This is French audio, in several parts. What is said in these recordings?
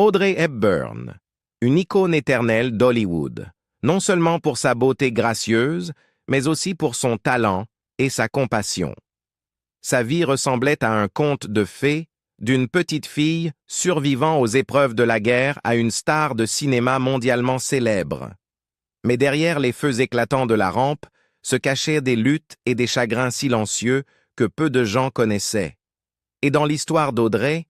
Audrey Hepburn, une icône éternelle d'Hollywood, non seulement pour sa beauté gracieuse, mais aussi pour son talent et sa compassion. Sa vie ressemblait à un conte de fées, d'une petite fille survivant aux épreuves de la guerre à une star de cinéma mondialement célèbre. Mais derrière les feux éclatants de la rampe se cachaient des luttes et des chagrins silencieux que peu de gens connaissaient. Et dans l'histoire d'Audrey,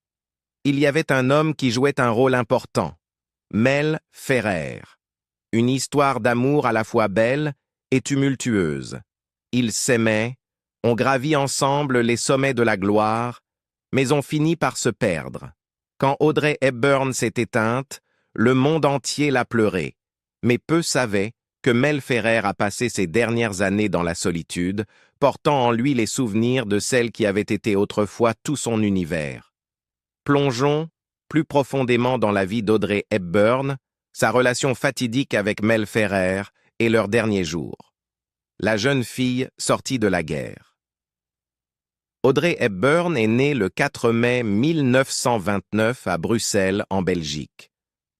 il y avait un homme qui jouait un rôle important, Mel Ferrer. Une histoire d'amour à la fois belle et tumultueuse. Ils s'aimaient, ont gravi ensemble les sommets de la gloire, mais ont fini par se perdre. Quand Audrey Hepburn s'est éteinte, le monde entier l'a pleuré, mais peu savaient que Mel Ferrer a passé ses dernières années dans la solitude, portant en lui les souvenirs de celle qui avait été autrefois tout son univers. Plongeons plus profondément dans la vie d'Audrey Hepburn, sa relation fatidique avec Mel Ferrer et leurs derniers jours. La jeune fille sortie de la guerre. Audrey Hepburn est née le 4 mai 1929 à Bruxelles, en Belgique.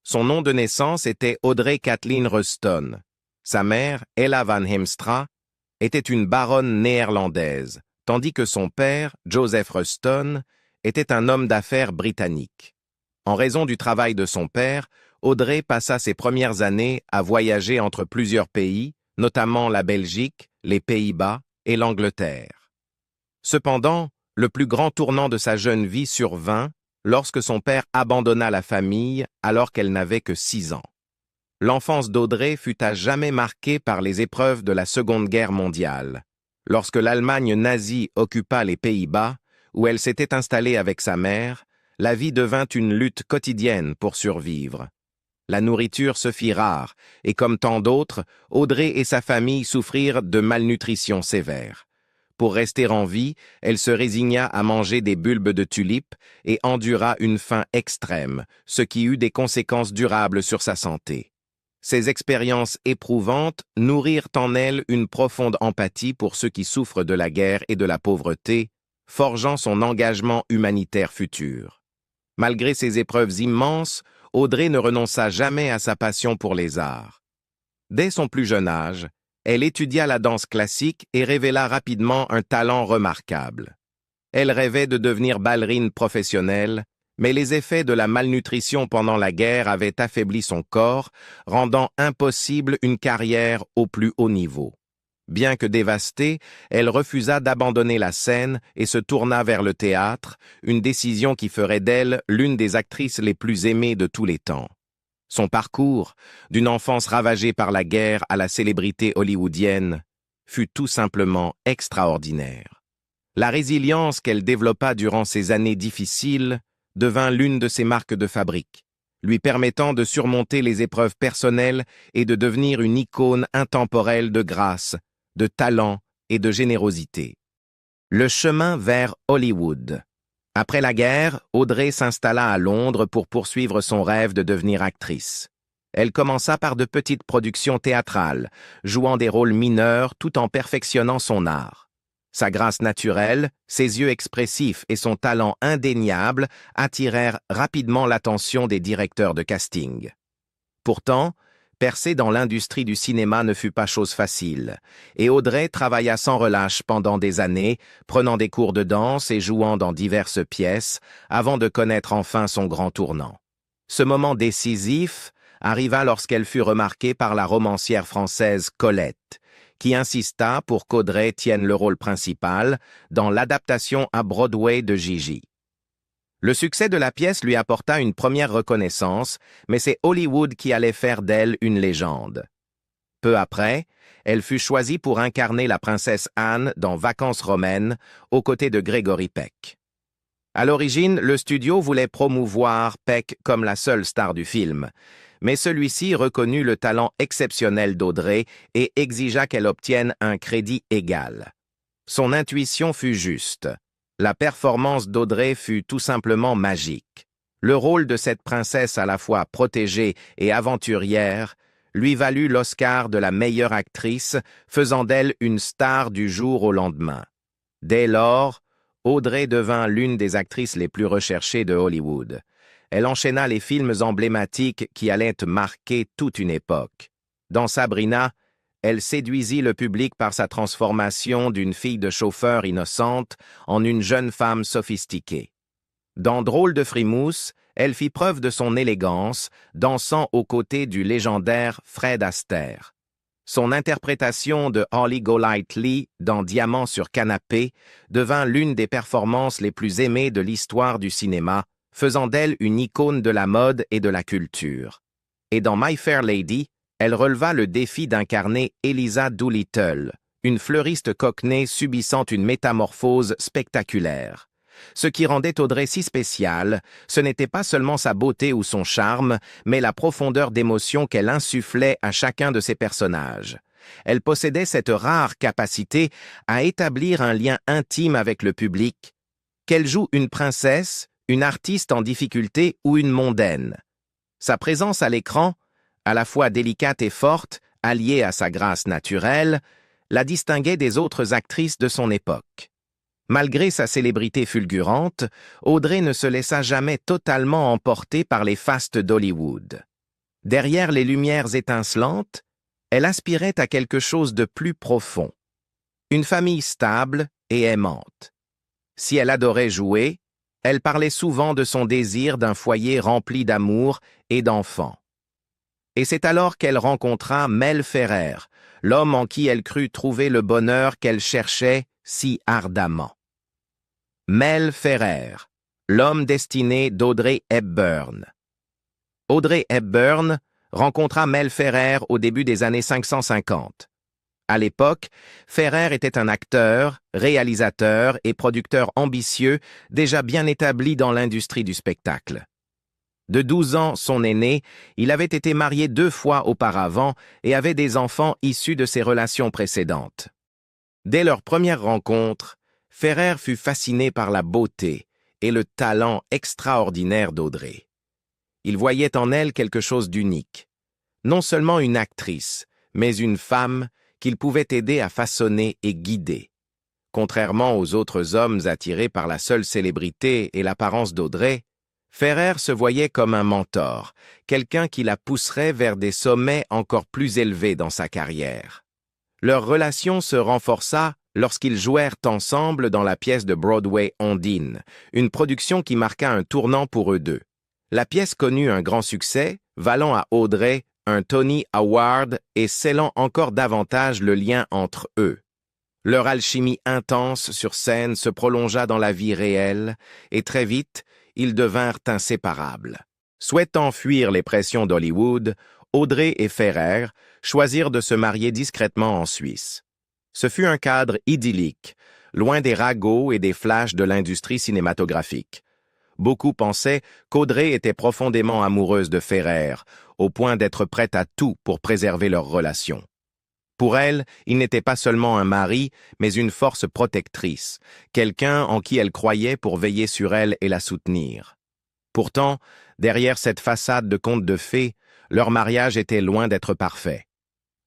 Son nom de naissance était Audrey Kathleen Ruston. Sa mère, Ella van Heemstra, était une baronne néerlandaise, tandis que son père, Joseph Ruston, était un homme d'affaires britannique. En raison du travail de son père, Audrey passa ses premières années à voyager entre plusieurs pays, notamment la Belgique, les Pays-Bas et l'Angleterre. Cependant, le plus grand tournant de sa jeune vie survint lorsque son père abandonna la famille alors qu'elle n'avait que 6 ans. L'enfance d'Audrey fut à jamais marquée par les épreuves de la Seconde Guerre mondiale. Lorsque l'Allemagne nazie occupa les Pays-Bas, où elle s'était installée avec sa mère, la vie devint une lutte quotidienne pour survivre. La nourriture se fit rare, et comme tant d'autres, Audrey et sa famille souffrirent de malnutrition sévère. Pour rester en vie, elle se résigna à manger des bulbes de tulipes et endura une faim extrême, ce qui eut des conséquences durables sur sa santé. Ces expériences éprouvantes nourrirent en elle une profonde empathie pour ceux qui souffrent de la guerre et de la pauvreté, forgeant son engagement humanitaire futur. Malgré ces épreuves immenses, Audrey ne renonça jamais à sa passion pour les arts. Dès son plus jeune âge, elle étudia la danse classique et révéla rapidement un talent remarquable. Elle rêvait de devenir ballerine professionnelle, mais les effets de la malnutrition pendant la guerre avaient affaibli son corps, rendant impossible une carrière au plus haut niveau. Bien que dévastée, elle refusa d'abandonner la scène et se tourna vers le théâtre, une décision qui ferait d'elle l'une des actrices les plus aimées de tous les temps. Son parcours, d'une enfance ravagée par la guerre à la célébrité hollywoodienne, fut tout simplement extraordinaire. La résilience qu'elle développa durant ces années difficiles devint l'une de ses marques de fabrique, lui permettant de surmonter les épreuves personnelles et de devenir une icône intemporelle de grâce, de talent et de générosité. Le chemin vers Hollywood. Après la guerre, Audrey s'installa à Londres pour poursuivre son rêve de devenir actrice. Elle commença par de petites productions théâtrales, jouant des rôles mineurs tout en perfectionnant son art. Sa grâce naturelle, ses yeux expressifs et son talent indéniable attirèrent rapidement l'attention des directeurs de casting. Pourtant, percer dans l'industrie du cinéma ne fut pas chose facile, et Audrey travailla sans relâche pendant des années, prenant des cours de danse et jouant dans diverses pièces, avant de connaître enfin son grand tournant. Ce moment décisif arriva lorsqu'elle fut remarquée par la romancière française Colette, qui insista pour qu'Audrey tienne le rôle principal dans l'adaptation à Broadway de Gigi. Le succès de la pièce lui apporta une première reconnaissance, mais c'est Hollywood qui allait faire d'elle une légende. Peu après, elle fut choisie pour incarner la princesse Anne dans Vacances romaines, aux côtés de Gregory Peck. À l'origine, le studio voulait promouvoir Peck comme la seule star du film, mais celui-ci reconnut le talent exceptionnel d'Audrey et exigea qu'elle obtienne un crédit égal. Son intuition fut juste. La performance d'Audrey fut tout simplement magique. Le rôle de cette princesse à la fois protégée et aventurière lui valut l'Oscar de la meilleure actrice, faisant d'elle une star du jour au lendemain. Dès lors, Audrey devint l'une des actrices les plus recherchées de Hollywood. elle enchaîna les films emblématiques qui allaient marquer toute une époque. Dans Sabrina, elle séduisit le public par sa transformation d'une fille de chauffeur innocente en une jeune femme sophistiquée. Dans Drôle de frimousse, elle fit preuve de son élégance, dansant aux côtés du légendaire Fred Astaire. Son interprétation de Holly Golightly dans Diamant sur canapé devint l'une des performances les plus aimées de l'histoire du cinéma, faisant d'elle une icône de la mode et de la culture. Et dans My Fair Lady, elle releva le défi d'incarner Eliza Doolittle, une fleuriste cockney subissant une métamorphose spectaculaire. Ce qui rendait Audrey si spéciale, ce n'était pas seulement sa beauté ou son charme, mais la profondeur d'émotion qu'elle insufflait à chacun de ses personnages. Elle possédait cette rare capacité à établir un lien intime avec le public, qu'elle joue une princesse, une artiste en difficulté ou une mondaine. Sa présence à l'écran, à la fois délicate et forte, alliée à sa grâce naturelle, la distinguait des autres actrices de son époque. Malgré sa célébrité fulgurante, Audrey ne se laissa jamais totalement emporter par les fastes d'Hollywood. Derrière les lumières étincelantes, elle aspirait à quelque chose de plus profond. Une famille stable et aimante. Si elle adorait jouer, elle parlait souvent de son désir d'un foyer rempli d'amour et d'enfants. Et c'est alors qu'elle rencontra Mel Ferrer, l'homme en qui elle crut trouver le bonheur qu'elle cherchait si ardemment. Mel Ferrer, l'homme destiné d'Audrey Hepburn. Audrey Hepburn rencontra Mel Ferrer au début des années 550. À l'époque, Ferrer était un acteur, réalisateur et producteur ambitieux déjà bien établi dans l'industrie du spectacle. De 12 ans, son aîné, il avait été marié 2 fois auparavant et avait des enfants issus de ses relations précédentes. Dès leur première rencontre, Ferrer fut fasciné par la beauté et le talent extraordinaire d'Audrey. Il voyait en elle quelque chose d'unique. Non seulement une actrice, mais une femme qu'il pouvait aider à façonner et guider. Contrairement aux autres hommes attirés par la seule célébrité et l'apparence d'Audrey, Ferrer se voyait comme un mentor, quelqu'un qui la pousserait vers des sommets encore plus élevés dans sa carrière. Leur relation se renforça lorsqu'ils jouèrent ensemble dans la pièce de Broadway Ondine, une production qui marqua un tournant pour eux deux. La pièce connut un grand succès, valant à Audrey un Tony Award et scellant encore davantage le lien entre eux. Leur alchimie intense sur scène se prolongea dans la vie réelle, et très vite, ils devinrent inséparables. Souhaitant fuir les pressions d'Hollywood, Audrey et Ferrer choisirent de se marier discrètement en Suisse. Ce fut un cadre idyllique, loin des ragots et des flashs de l'industrie cinématographique. Beaucoup pensaient qu'Audrey était profondément amoureuse de Ferrer, au point d'être prête à tout pour préserver leur relation. Pour elle, il n'était pas seulement un mari, mais une force protectrice, quelqu'un en qui elle croyait pour veiller sur elle et la soutenir. Pourtant, derrière cette façade de conte de fées, leur mariage était loin d'être parfait.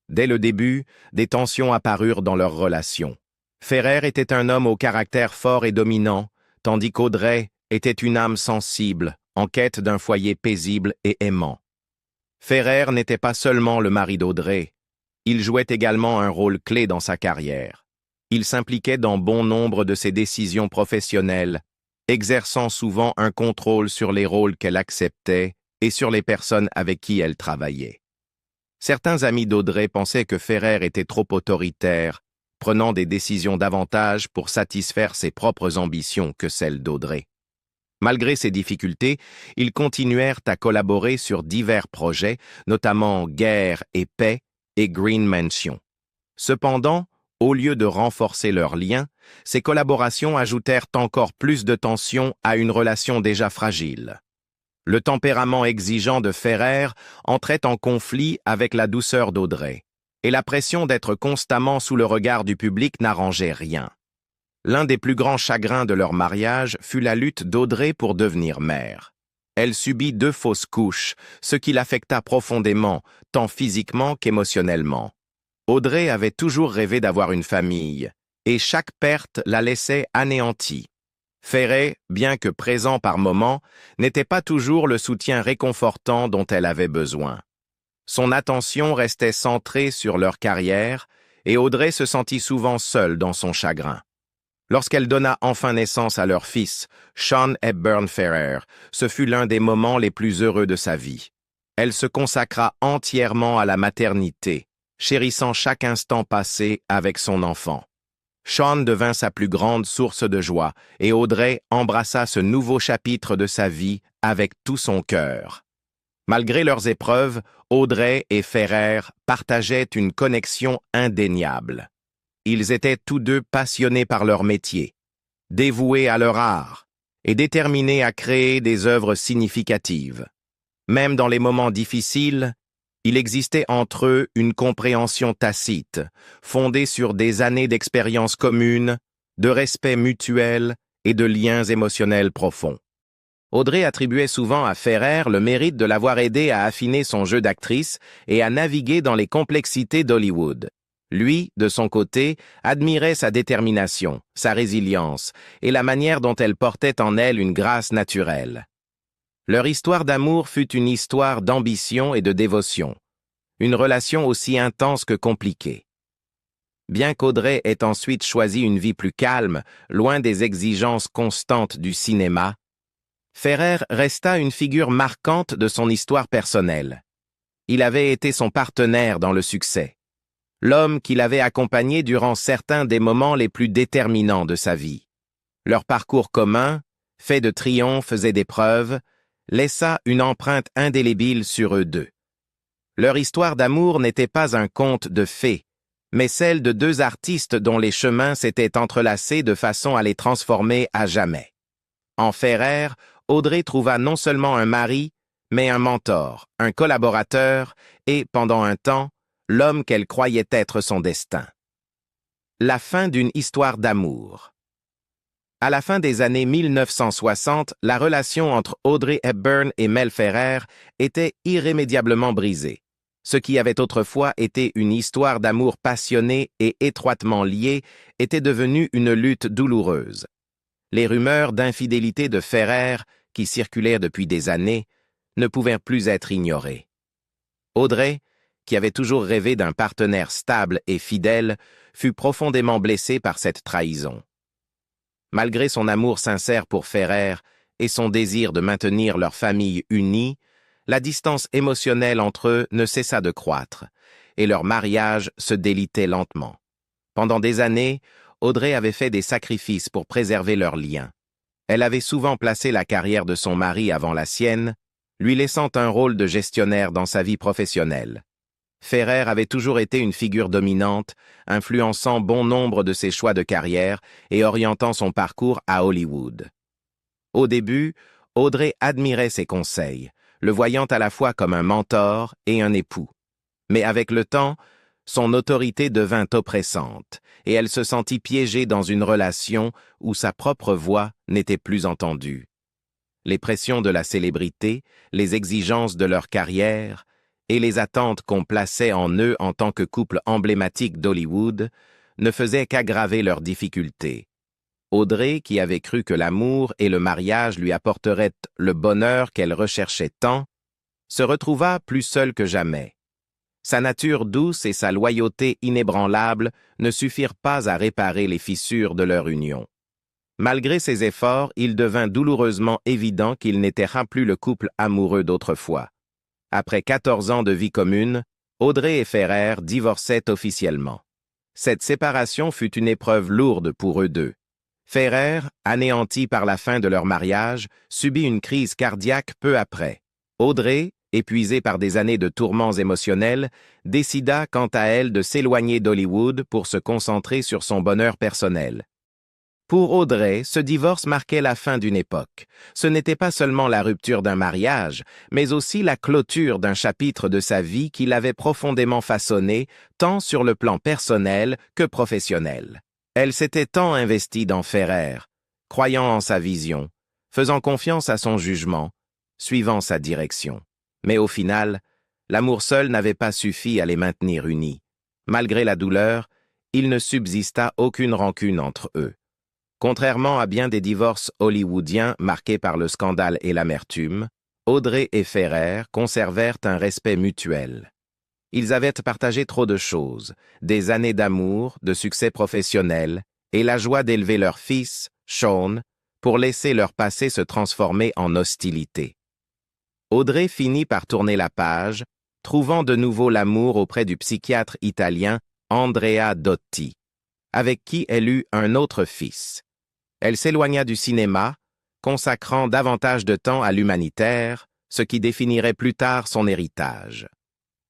Dès le début, des tensions apparurent dans leur relation. Ferrer était un homme au caractère fort et dominant, tandis qu'Audrey était une âme sensible, en quête d'un foyer paisible et aimant. Ferrer n'était pas seulement le mari d'Audrey, il jouait également un rôle clé dans sa carrière. Il s'impliquait dans bon nombre de ses décisions professionnelles, exerçant souvent un contrôle sur les rôles qu'elle acceptait et sur les personnes avec qui elle travaillait. Certains amis d'Audrey pensaient que Ferrer était trop autoritaire, prenant des décisions davantage pour satisfaire ses propres ambitions que celles d'Audrey. Malgré ces difficultés, ils continuèrent à collaborer sur divers projets, notamment Guerre et paix et Green Mansion. Cependant, au lieu de renforcer leurs liens, ces collaborations ajoutèrent encore plus de tension à une relation déjà fragile. Le tempérament exigeant de Ferrer entrait en conflit avec la douceur d'Audrey, et la pression d'être constamment sous le regard du public n'arrangeait rien. L'un des plus grands chagrins de leur mariage fut la lutte d'Audrey pour devenir mère. Elle subit 2 fausses couches, ce qui l'affecta profondément, tant physiquement qu'émotionnellement. Audrey avait toujours rêvé d'avoir une famille, et chaque perte la laissait anéantie. Ferret, bien que présent par moments, n'était pas toujours le soutien réconfortant dont elle avait besoin. Son attention restait centrée sur leur carrière, et Audrey se sentit souvent seule dans son chagrin. Lorsqu'elle donna enfin naissance à leur fils, Sean Hepburn Ferrer, ce fut l'un des moments les plus heureux de sa vie. Elle se consacra entièrement à la maternité, chérissant chaque instant passé avec son enfant. Sean devint sa plus grande source de joie, et Audrey embrassa ce nouveau chapitre de sa vie avec tout son cœur. Malgré leurs épreuves, Audrey et Ferrer partageaient une connexion indéniable. Ils étaient tous deux passionnés par leur métier, dévoués à leur art et déterminés à créer des œuvres significatives. Même dans les moments difficiles, il existait entre eux une compréhension tacite, fondée sur des années d'expérience commune, de respect mutuel et de liens émotionnels profonds. Audrey attribuait souvent à Ferrer le mérite de l'avoir aidé à affiner son jeu d'actrice et à naviguer dans les complexités d'Hollywood. Lui, de son côté, admirait sa détermination, sa résilience et la manière dont elle portait en elle une grâce naturelle. Leur histoire d'amour fut une histoire d'ambition et de dévotion, une relation aussi intense que compliquée. Bien qu'Audrey ait ensuite choisi une vie plus calme, loin des exigences constantes du cinéma, Ferrer resta une figure marquante de son histoire personnelle. Il avait été son partenaire dans le succès, l'homme qui l'avait accompagné durant certains des moments les plus déterminants de sa vie. Leur parcours commun, fait de triomphes et d'épreuves, laissa une empreinte indélébile sur eux deux. Leur histoire d'amour n'était pas un conte de fées, mais celle de deux artistes dont les chemins s'étaient entrelacés de façon à les transformer à jamais. En Ferrer, Audrey trouva non seulement un mari, mais un mentor, un collaborateur et, pendant un temps, l'homme qu'elle croyait être son destin. La fin d'une histoire d'amour. À la fin des années 1960, la relation entre Audrey Hepburn et Mel Ferrer était irrémédiablement brisée. Ce qui avait autrefois été une histoire d'amour passionnée et étroitement liée était devenu une lutte douloureuse. Les rumeurs d'infidélité de Ferrer, qui circulèrent depuis des années, ne pouvaient plus être ignorées. Audrey, qui avait toujours rêvé d'un partenaire stable et fidèle, fut profondément blessée par cette trahison. Malgré son amour sincère pour Ferrer et son désir de maintenir leur famille unie, la distance émotionnelle entre eux ne cessa de croître, et leur mariage se délitait lentement. Pendant des années, Audrey avait fait des sacrifices pour préserver leur lien. Elle avait souvent placé la carrière de son mari avant la sienne, lui laissant un rôle de gestionnaire dans sa vie professionnelle. Ferrer avait toujours été une figure dominante, influençant bon nombre de ses choix de carrière et orientant son parcours à Hollywood. Au début, Audrey admirait ses conseils, le voyant à la fois comme un mentor et un époux. Mais avec le temps, son autorité devint oppressante, et elle se sentit piégée dans une relation où sa propre voix n'était plus entendue. Les pressions de la célébrité, les exigences de leur carrière, et les attentes qu'on plaçait en eux en tant que couple emblématique d'Hollywood ne faisaient qu'aggraver leurs difficultés. Audrey, qui avait cru que l'amour et le mariage lui apporteraient le bonheur qu'elle recherchait tant, se retrouva plus seule que jamais. Sa nature douce et sa loyauté inébranlable ne suffirent pas à réparer les fissures de leur union. Malgré ses efforts, il devint douloureusement évident qu'ils n'étaient plus le couple amoureux d'autrefois. Après 14 ans de vie commune, Audrey et Ferrer divorçaient officiellement. Cette séparation fut une épreuve lourde pour eux deux. Ferrer, anéanti par la fin de leur mariage, subit une crise cardiaque peu après. Audrey, épuisée par des années de tourments émotionnels, décida quant à elle de s'éloigner d'Hollywood pour se concentrer sur son bonheur personnel. Pour Audrey, ce divorce marquait la fin d'une époque. Ce n'était pas seulement la rupture d'un mariage, mais aussi la clôture d'un chapitre de sa vie qui l'avait profondément façonné, tant sur le plan personnel que professionnel. Elle s'était tant investie dans Ferrer, croyant en sa vision, faisant confiance à son jugement, suivant sa direction. Mais au final, l'amour seul n'avait pas suffi à les maintenir unis. Malgré la douleur, il ne subsista aucune rancune entre eux. Contrairement à bien des divorces hollywoodiens marqués par le scandale et l'amertume, Audrey et Ferrer conservèrent un respect mutuel. Ils avaient partagé trop de choses, des années d'amour, de succès professionnel, et la joie d'élever leur fils, Sean, pour laisser leur passé se transformer en hostilité. Audrey finit par tourner la page, trouvant de nouveau l'amour auprès du psychiatre italien Andrea Dotti, avec qui elle eut un autre fils. Elle s'éloigna du cinéma, consacrant davantage de temps à l'humanitaire, ce qui définirait plus tard son héritage.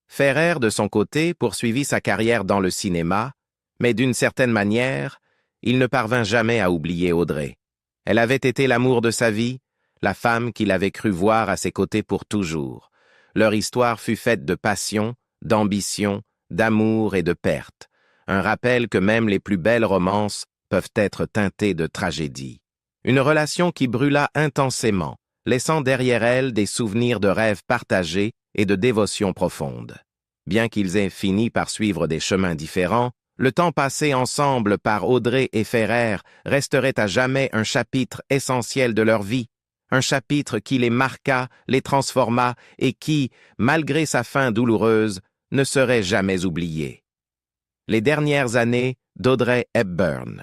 Ferrer, de son côté, poursuivit sa carrière dans le cinéma, mais d'une certaine manière, il ne parvint jamais à oublier Audrey. Elle avait été l'amour de sa vie, la femme qu'il avait cru voir à ses côtés pour toujours. Leur histoire fut faite de passion, d'ambition, d'amour et de perte. Un rappel que même les plus belles romances peuvent être teintées de tragédie. Une relation qui brûla intensément, laissant derrière elle des souvenirs de rêves partagés et de dévotion profonde. Bien qu'ils aient fini par suivre des chemins différents, le temps passé ensemble par Audrey et Ferrer resterait à jamais un chapitre essentiel de leur vie, un chapitre qui les marqua, les transforma et qui, malgré sa fin douloureuse, ne serait jamais oublié. Les dernières années d'Audrey Hepburn.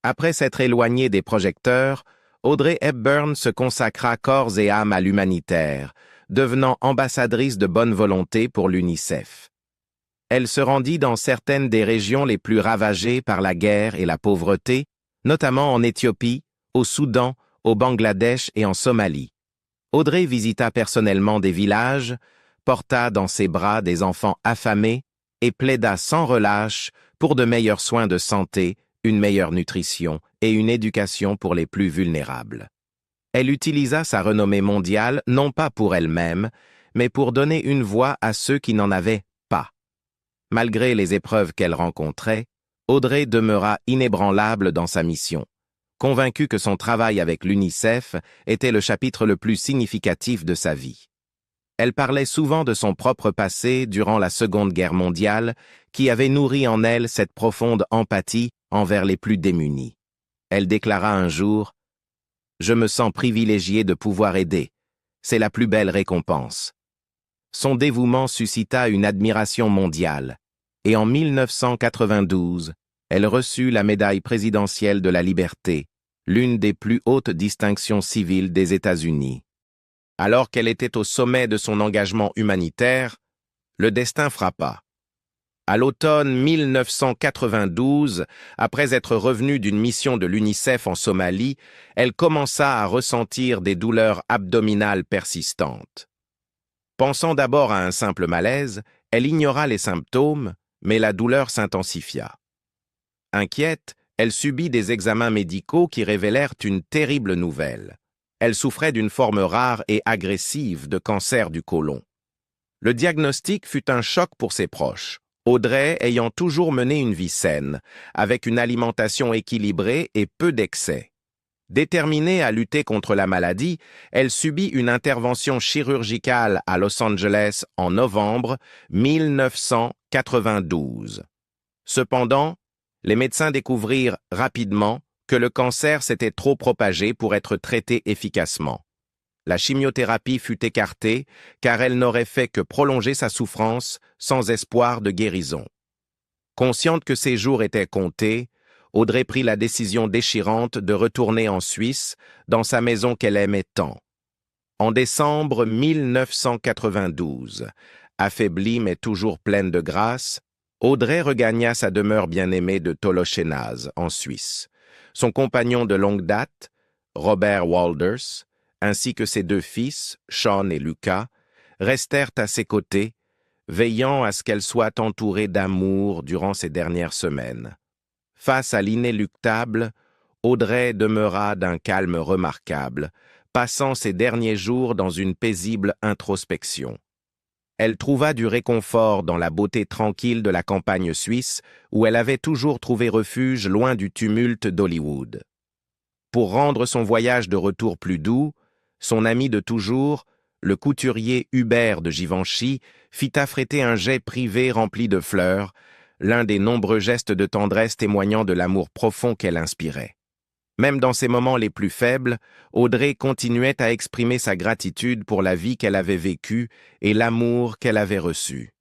Après s'être éloignée des projecteurs, Audrey Hepburn se consacra corps et âme à l'humanitaire, devenant ambassadrice de bonne volonté pour l'UNICEF. Elle se rendit dans certaines des régions les plus ravagées par la guerre et la pauvreté, notamment en Éthiopie, au Soudan, au Bangladesh et en Somalie. Audrey visita personnellement des villages, porta dans ses bras des enfants affamés et plaida sans relâche pour de meilleurs soins de santé, une meilleure nutrition et une éducation pour les plus vulnérables. Elle utilisa sa renommée mondiale non pas pour elle-même, mais pour donner une voix à ceux qui n'en avaient pas. Malgré les épreuves qu'elle rencontrait, Audrey demeura inébranlable dans sa mission, convaincue que son travail avec l'UNICEF était le chapitre le plus significatif de sa vie. Elle parlait souvent de son propre passé durant la Seconde Guerre mondiale, qui avait nourri en elle cette profonde empathie envers les plus démunis. Elle déclara un jour « Je me sens privilégiée de pouvoir aider. C'est la plus belle récompense. » Son dévouement suscita une admiration mondiale, et en 1992, elle reçut la médaille présidentielle de la liberté, l'une des plus hautes distinctions civiles des États-Unis. Alors qu'elle était au sommet de son engagement humanitaire, le destin frappa. À l'automne 1992, après être revenue d'une mission de l'UNICEF en Somalie, elle commença à ressentir des douleurs abdominales persistantes. Pensant d'abord à un simple malaise, elle ignora les symptômes, mais la douleur s'intensifia. Inquiète, elle subit des examens médicaux qui révélèrent une terrible nouvelle. Elle souffrait d'une forme rare et agressive de cancer du côlon. Le diagnostic fut un choc pour ses proches, Audrey ayant toujours mené une vie saine, avec une alimentation équilibrée et peu d'excès. Déterminée à lutter contre la maladie, elle subit une intervention chirurgicale à Los Angeles en novembre 1992. Cependant, les médecins découvrirent rapidement que le cancer s'était trop propagé pour être traité efficacement. La chimiothérapie fut écartée car elle n'aurait fait que prolonger sa souffrance sans espoir de guérison. Consciente que ses jours étaient comptés, Audrey prit la décision déchirante de retourner en Suisse, dans sa maison qu'elle aimait tant. En décembre 1992, affaiblie mais toujours pleine de grâce, Audrey regagna sa demeure bien-aimée de Tolochenaz, en Suisse. Son compagnon de longue date, Robert Walders, ainsi que ses deux fils, Sean et Lucas, restèrent à ses côtés, veillant à ce qu'elle soit entourée d'amour durant ces dernières semaines. Face à l'inéluctable, Audrey demeura d'un calme remarquable, passant ses derniers jours dans une paisible introspection. Elle trouva du réconfort dans la beauté tranquille de la campagne suisse où elle avait toujours trouvé refuge loin du tumulte d'Hollywood. Pour rendre son voyage de retour plus doux, son ami de toujours, le couturier Hubert de Givenchy, fit affréter un jet privé rempli de fleurs, l'un des nombreux gestes de tendresse témoignant de l'amour profond qu'elle inspirait. Même dans ses moments les plus faibles, Audrey continuait à exprimer sa gratitude pour la vie qu'elle avait vécue et l'amour qu'elle avait reçu.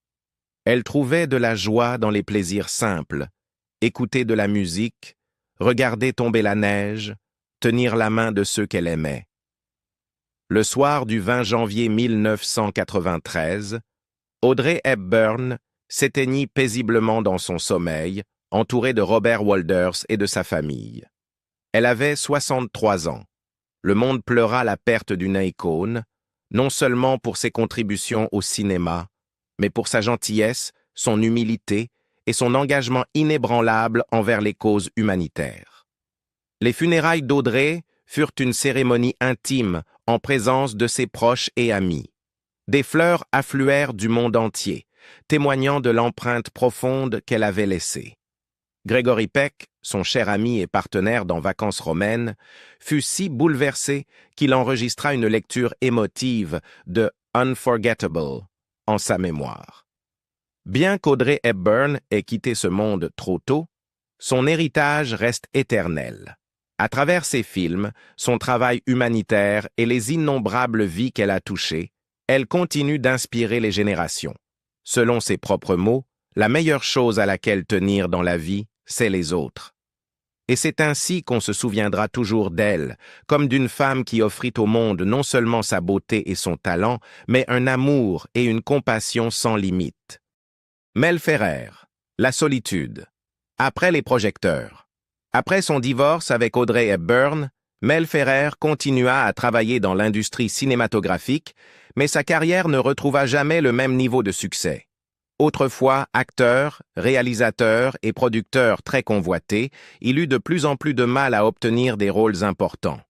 Elle trouvait de la joie dans les plaisirs simples, écouter de la musique, regarder tomber la neige, tenir la main de ceux qu'elle aimait. Le soir du 20 janvier 1993, Audrey Hepburn s'éteignit paisiblement dans son sommeil, entourée de Robert Wolders et de sa famille. Elle avait 63 ans. Le monde pleura la perte d'une icône, non seulement pour ses contributions au cinéma, mais pour sa gentillesse, son humilité et son engagement inébranlable envers les causes humanitaires. Les funérailles d'Audrey furent une cérémonie intime en présence de ses proches et amis. Des fleurs affluèrent du monde entier, témoignant de l'empreinte profonde qu'elle avait laissée. Gregory Peck, son cher ami et partenaire dans Vacances romaines, fut si bouleversé qu'il enregistra une lecture émotive de Unforgettable en sa mémoire. Bien qu'Audrey Hepburn ait quitté ce monde trop tôt, son héritage reste éternel. À travers ses films, son travail humanitaire et les innombrables vies qu'elle a touchées, elle continue d'inspirer les générations. Selon ses propres mots, la meilleure chose à laquelle tenir dans la vie, c'est les autres. Et c'est ainsi qu'on se souviendra toujours d'elle, comme d'une femme qui offrit au monde non seulement sa beauté et son talent, mais un amour et une compassion sans limite. Mel Ferrer, La solitude. Après les projecteurs. Après son divorce avec Audrey Hepburn, Mel Ferrer continua à travailler dans l'industrie cinématographique, mais sa carrière ne retrouva jamais le même niveau de succès. Autrefois acteur, réalisateur et producteur très convoité, il eut de plus en plus de mal à obtenir des rôles importants.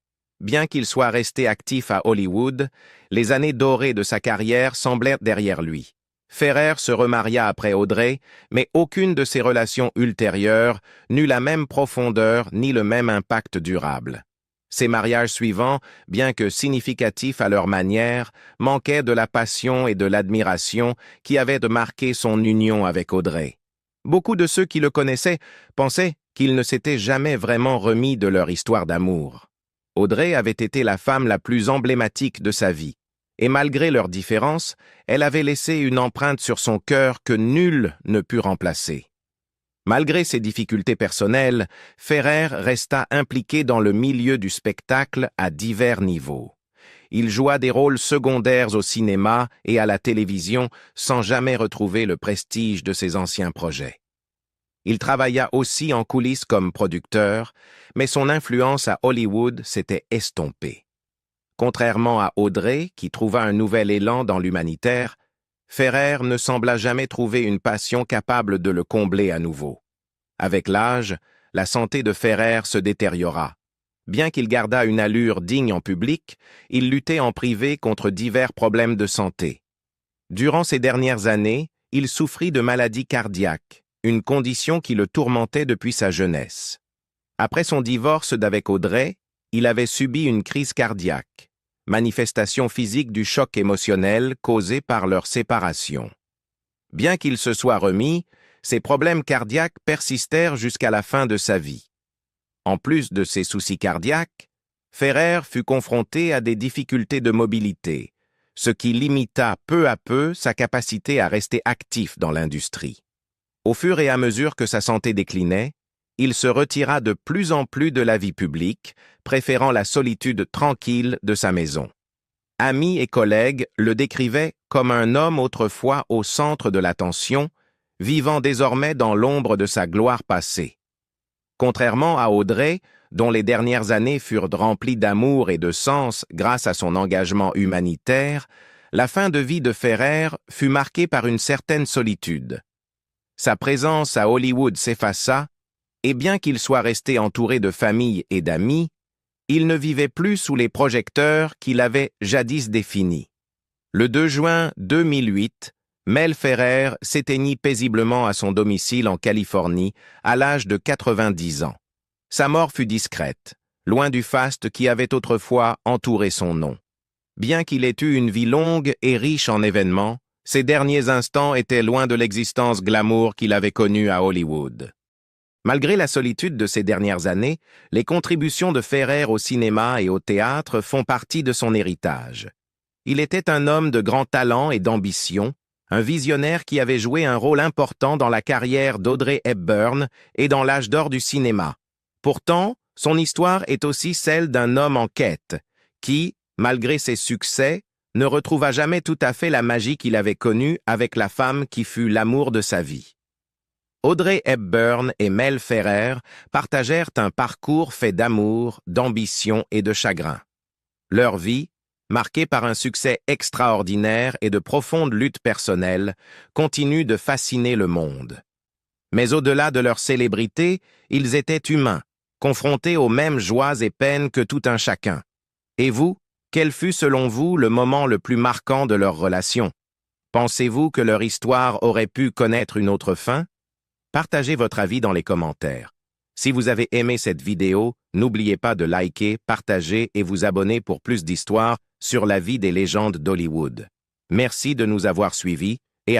Bien qu'il soit resté actif à Hollywood, les années dorées de sa carrière semblèrent derrière lui. Ferrer se remaria après Audrey, mais aucune de ses relations ultérieures n'eut la même profondeur ni le même impact durable. Ses mariages suivants, bien que significatifs à leur manière, manquaient de la passion et de l'admiration qui avaient marqué son union avec Audrey. Beaucoup de ceux qui le connaissaient pensaient qu'ils ne s'étaient jamais vraiment remis de leur histoire d'amour. Audrey avait été la femme la plus emblématique de sa vie, et malgré leurs différences, elle avait laissé une empreinte sur son cœur que nul ne put remplacer. Malgré ses difficultés personnelles, Ferrer resta impliqué dans le milieu du spectacle à divers niveaux. Il joua des rôles secondaires au cinéma et à la télévision sans jamais retrouver le prestige de ses anciens projets. Il travailla aussi en coulisses comme producteur, mais son influence à Hollywood s'était estompée. Contrairement à Audrey, qui trouva un nouvel élan dans l'humanitaire, Ferrer ne sembla jamais trouver une passion capable de le combler à nouveau. Avec l'âge, la santé de Ferrer se détériora. Bien qu'il gardât une allure digne en public, il luttait en privé contre divers problèmes de santé. Durant ces dernières années, il souffrit de maladie cardiaque, une condition qui le tourmentait depuis sa jeunesse. Après son divorce d'avec Audrey, il avait subi une crise cardiaque, manifestation physique du choc émotionnel causé par leur séparation. Bien qu'il se soit remis, ses problèmes cardiaques persistèrent jusqu'à la fin de sa vie. En plus de ses soucis cardiaques, Ferrer fut confronté à des difficultés de mobilité, ce qui limita peu à peu sa capacité à rester actif dans l'industrie. Au fur et à mesure que sa santé déclinait, il se retira de plus en plus de la vie publique, préférant la solitude tranquille de sa maison. Amis et collègues le décrivaient comme un homme autrefois au centre de l'attention, vivant désormais dans l'ombre de sa gloire passée. Contrairement à Audrey, dont les dernières années furent remplies d'amour et de sens grâce à son engagement humanitaire, la fin de vie de Ferrer fut marquée par une certaine solitude. Sa présence à Hollywood s'effaça, et bien qu'il soit resté entouré de famille et d'amis, il ne vivait plus sous les projecteurs qu'il avait jadis définis. Le 2 juin 2008, Mel Ferrer s'éteignit paisiblement à son domicile en Californie à l'âge de 90 ans. Sa mort fut discrète, loin du faste qui avait autrefois entouré son nom. Bien qu'il ait eu une vie longue et riche en événements, ses derniers instants étaient loin de l'existence glamour qu'il avait connue à Hollywood. Malgré la solitude de ces dernières années, les contributions de Ferrer au cinéma et au théâtre font partie de son héritage. Il était un homme de grand talent et d'ambition, un visionnaire qui avait joué un rôle important dans la carrière d'Audrey Hepburn et dans l'âge d'or du cinéma. Pourtant, son histoire est aussi celle d'un homme en quête, qui, malgré ses succès, ne retrouva jamais tout à fait la magie qu'il avait connue avec la femme qui fut l'amour de sa vie. Audrey Hepburn et Mel Ferrer partagèrent un parcours fait d'amour, d'ambition et de chagrin. Leur vie, marquée par un succès extraordinaire et de profondes luttes personnelles, continue de fasciner le monde. Mais au-delà de leur célébrité, ils étaient humains, confrontés aux mêmes joies et peines que tout un chacun. Et vous, quel fut selon vous le moment le plus marquant de leur relation? Pensez-vous que leur histoire aurait pu connaître une autre fin? Partagez votre avis dans les commentaires. Si vous avez aimé cette vidéo, n'oubliez pas de liker, partager et vous abonner pour plus d'histoires sur la vie des légendes d'Hollywood. Merci de nous avoir suivis